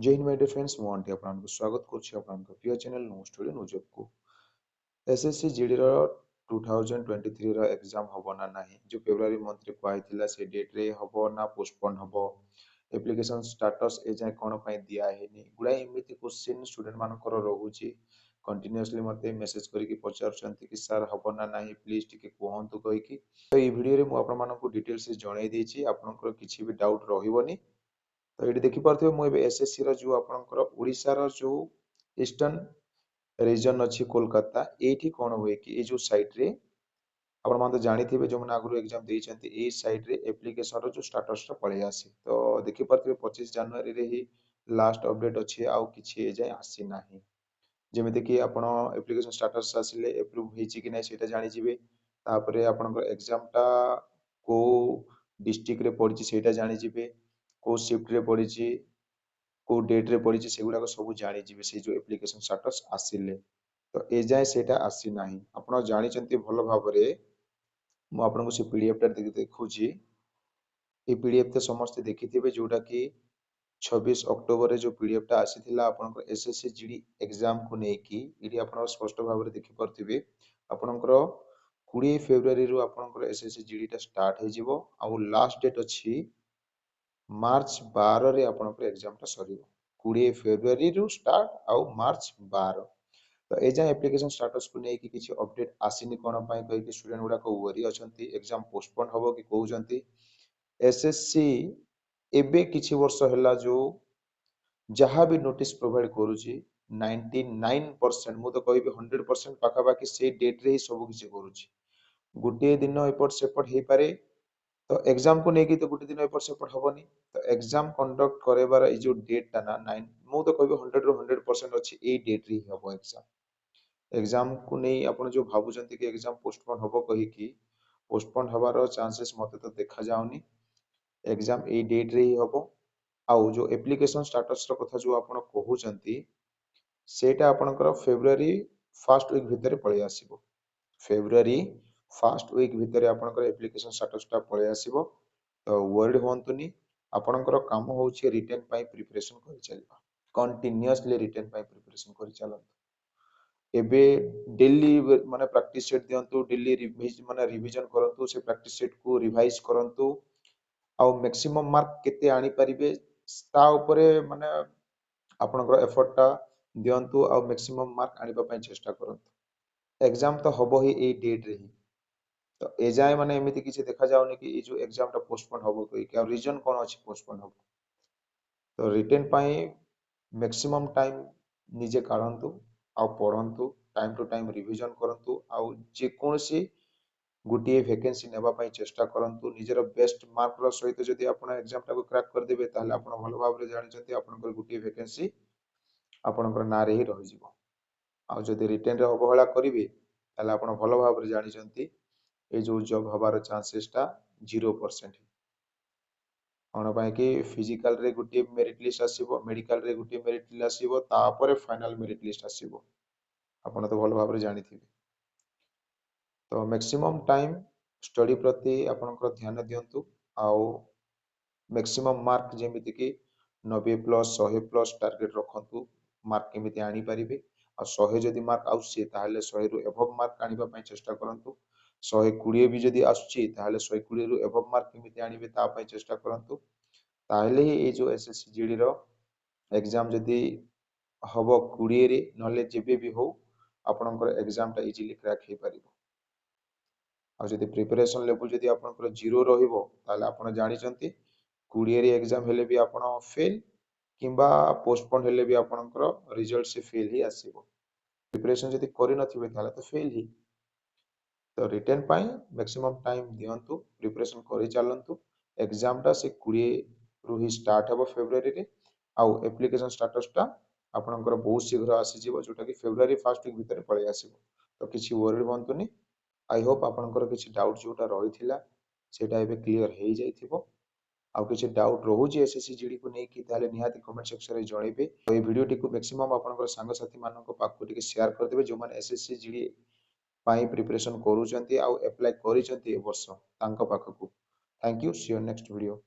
जय Hind my dear friends ମୁଁ ଆଣ୍ଟି ଆପଣଙ୍କୁ ସ୍ୱାଗତ କରୁଛି ଆପଣଙ୍କ ପ୍ରିୟ ଚ୍ୟାନେଲ ନ୍ୟୁ ଷ୍ଟୋରୀ ନ୍ୟୁ ଜବକୁ। ଏସଏସସି ଜିଡି ର 2023 ର ଏକ୍ଜାମ ହବ ନା ନାହିଁ जो ଫେବୃଆରୀ ମନ୍ଥରେ କୁହାଯାଇଥିଲା ସେ ଡେଟ୍ ରେ ହବ ନା ପୋଷ୍ଟପୋନ ହବ ଆପ୍ଲିକେସନ ଷ୍ଟାଟସ ଏ ଯାଏ କ'ଣ ପାଇଁ ଦିଆ ହେଇନି ଗୁଡ଼ାଏ ଏମିତି କ୍ୱେଶ୍ଚିନ୍ ଷ୍ଟୁଡେଣ୍ଟ ମାନଙ୍କର ରହୁଛି କଣ୍ଟିନ୍ୟୁଅସଲି ମୋତେ ମେସେଜ କରିକି ପଚାରୁଛନ୍ତି କି ସାର୍ ହବ ନା ନାହିଁ ପ୍ଲିଜ ଟିକେ କୁହନ୍ତୁ କହିକି। ତ ଏହି ଭିଡ଼ିଓରେ ମୁଁ ଆପଣମାନଙ୍କୁ ଡିଟେଲ୍ସ ଜଣାଇ ଦେଇଛି ଆପଣଙ୍କର କିଛି ବି ଡାଉଟ୍ ରହିବନି। तो ये देखिपे मुझे एसएससी रो आपणकर ओडिशार जो ईस्टर्न रीजन अच्छी कोलकाता ये कौन हुए कि ये जो साइट रे आप जानी जो मैंने आगु एग्जाम देते साइट रे एप्लिकेशन रो जो स्टाटस पलि आसी तो देखिपे 25 जनवरी रे ही लास्ट अपडेट अच्छे आउ कि जाए आसी ना जमी कि आप एप्लिकेशन स्टाटस आसिले एप्रूव होती कि नहीं जानीजे तापर आपंकर एग्जामटा को डिस्ट्रिक्ट रे पड़ी से जानीजे को शिफ्ट रे पड़ी को डेट रे पड़ी से गुड़ाक सब जानीजे से जो एप्लिकेशन स्टाटस आसिले तो ए जाए से आसी ना आप जानते भल भाव मुझे से पीडीएफ देखुची ये पीडीएफ तो समस्ते देखिथे जोटा कि 26 अक्टोबर जो पीडीएफ टा आसीथिला आपनकर एसएससी जीडी एग्जाम को नेकी इडी आपन स्पष्ट भाव रे देखि परथिबे आपनकर 20 फेब्रुआरी रु आपनकर एसएससी जीडी टा स्टार्ट हे जिवो आ लास्ट डेट अछि मार्च 12 रे आपनकर एग्जाम टा सरीबो 20 फेब्रुआरी रु स्टार्ट आ मार्च 12 तो ए जा एप्लिकेशन स्टेटस को नेकी किछि अपडेट आसीनी कोन पई कहि कि स्टूडेंट गुडा को वरी अछंती एग्जाम पोस्टपोन हबो कि कहउजंती एसएससी एबे किछि वर्ष हला जो जहाँ भी नोटिस प्रोवाइड करुची 99% मु तो कहबी 100% पाखापाखि से डेट रे ही सब किछि करुची गोटे दिन एपट सेपट हे पारे तो एग्जाम को नेकी तो गोटे दिन एपट सेपट हबनी तो एग्जाम कंडक्ट करेबार ए जो डेट टा ना 9 मु तो कहबी 100 रो 100% अछि ए डेट रे ही हबो एग्जाम को नहीं आपण जो भाबुचंती कि एग्जाम पोस्टपोन हबो कहि कि पोस्टपोन हबार चांसेस मते तो देखा जाउनी एग्जाम ए डेट रे ही हबो आउ जो एप्लिकेशन स्टेटस रो कथा जो आपण कहउचंती सेटा आपणकर फेब्रुआरी फर्स्ट वीक भितर पळि आसीबो फेब्रुआरी फर्स्ट वीक भितर आपणकर एप्लिकेशन स्टेटस टा पळि आसीबो तो वर्ड होंतुनी आपणकर काम होउची रिटन पई प्रिपरेशन करि चलबा कंटीन्यूअसली रिटन पई प्रिपरेशन करि चलंतु एबे डेली माने प्रैक्टिस सेट दियंतु डेली रिवीजन करंतु से प्रैक्टिस सेट को रिवाइज करंतु आउ मैक्सिमम मार्क केते आनी परिबे ता ऊपर माने आपनकर एफर्ट टा दियंतु आउ मैक्सिमम मार्क आनिबा पई चेष्टा करंतु एग्जाम तो हबो ही ए डेट रे तो ए जाय माने एमिति किछि देखा जाउनी कि ए जो एग्जाम टा पोस्टपोन हबो कोइ कि रीजन कोन अछि पोस्टपोन हबो तो रिटन पई मैक्सिमम टाइम निजे काढंतु आ पढ़ंतु टाइम टू टाइम रिवीजन करंतु आ जे कोनसी गोटे वैकेंसी नेबा पई चेष्टा करंतु निजर बेस्ट मार्क रो सहित जदि आपण एग्जाम टा को क्रैक कर देबे ताले आपण भल भाव रे जानि छथि आपनकर गोटे वैकेंसी आपनकर नारे ही रहि जिवो आ जदि रिटन रे अवहेला करिवे ताले आपण भल भाव रे जानि छथि ए जो जॉब हबार चांसेस टा 0% कोन पई कि फिजिकल रे गोटे मेरिट लिस्ट आसीबो मेडिकल रे गोटे मेरिट लिस्ट आसीबो तापर फाइनल मेरिट लिस्ट आसीबो आपण तो भल भाव रे जानि थिबे तो मैक्सिमम टाइम स्टडी प्रति आपनकर ध्यान दियंतु आउ मैक्सिमम मार्क जेमिति कि 90 प्लस 100 प्लस टार्गेट रखंतु मार्क केमिति आनी परिबे आ 100 जदि मार्क आउछि ताहले 100 रु एबव मार्क आनिबा पई चेष्टा करंतु 120 भी जदि आछि ताहले 120 रु एबव मार्क केमिति आनिबे ता पई चेष्टा करंतु ताहले ही ए जो एसएससी जीडी रो एग्जाम जदि हबो 20 रे नले जेबे भी हो आपनकर एग्जाम टा इजीली क्रैक हे परिबो आ जदि प्रिपरेशन लेवल जदि आपनकर 0 रहिबो ताले आपण जानि चंती 20 रे एग्जाम हेले भी आपण फेल किंबा पोस्टपोन हेले भी आपनकर रिजल्ट से फेल ही आसीबो प्रिपरेशन जदि करि नथिबे ताले तो फेल ही तो रिटन पई मैक्सिमम टाइम दियंतु प्रिपरेशन करि चलंतु एग्जाम टा से 20 रु ही स्टार्ट हबो फेब्रुआरी रे आउ एप्लिकेशन स्टेटस टा आपनकर बहुत शीघ्र आसी जिवो जोटा कि फेब्रुआरी फर्स्ट वीक भितर पळि आसीबो तो किछि वरी होंतुनी आई होप आपनकर किछि डाउट जोटा रहिथिला सेटा एबे क्लियर हे जाइथिबो आउ किछि डाउट रहुछि एसएससी जीडी को नै कि ताले निहाती कमेंट सेक्शन रे जणैबे तो ए वीडियो टिकु मैक्सिमम आपनकर संग साथी मानको पाखु टिके शेयर कर देबे जो माने एसएससी जीडी पाई प्रिपरेशन करूचंती आउ अप्लाई करिसंती ए वर्ष तांको पाखकु thank you see you next video.